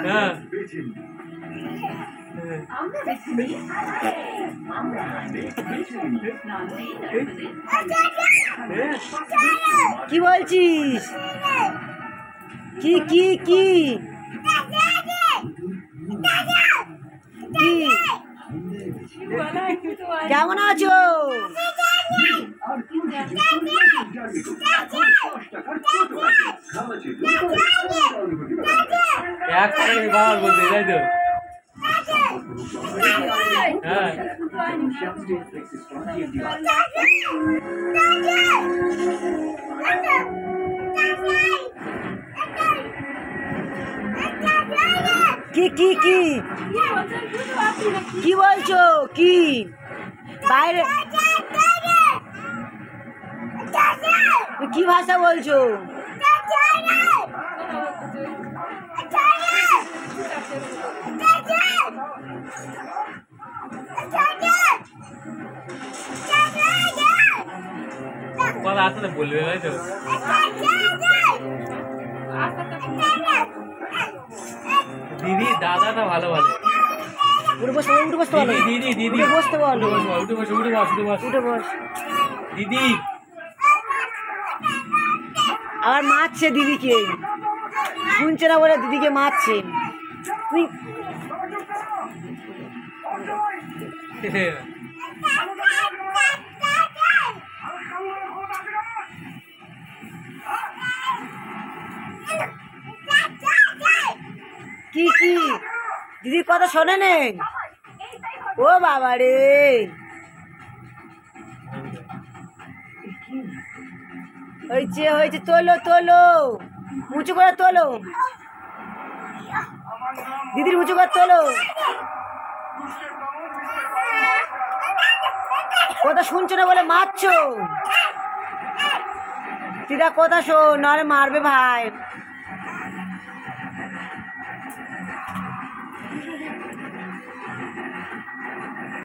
হ্যাঁ কি বলছিস? কি কি কি কেমন আছো? বলতে তাই তো হ্যাঁ কি কি কি কি বলছো? কি বাইরে কি ভাষা বলছো? কথা আসলে বলবে তাই তো দিদি দাদাটা ভালো ভালো দিদি দিদি বসতে বল, উঠে বস দিদি আবার মারছে দিদিকে, শুনছে না বলে দিদিকে মারছে। তুই কি কি দিদির কথা শোনে নে? ও বাবা রে, হয়েছে তোলো তোলো, উঁচু করে তোলো, দিদির উঁচু করে তোলো। কথা শুনছো না বলে মারছো? দিদা কথা শোন, নাহলে মারবে ভাই।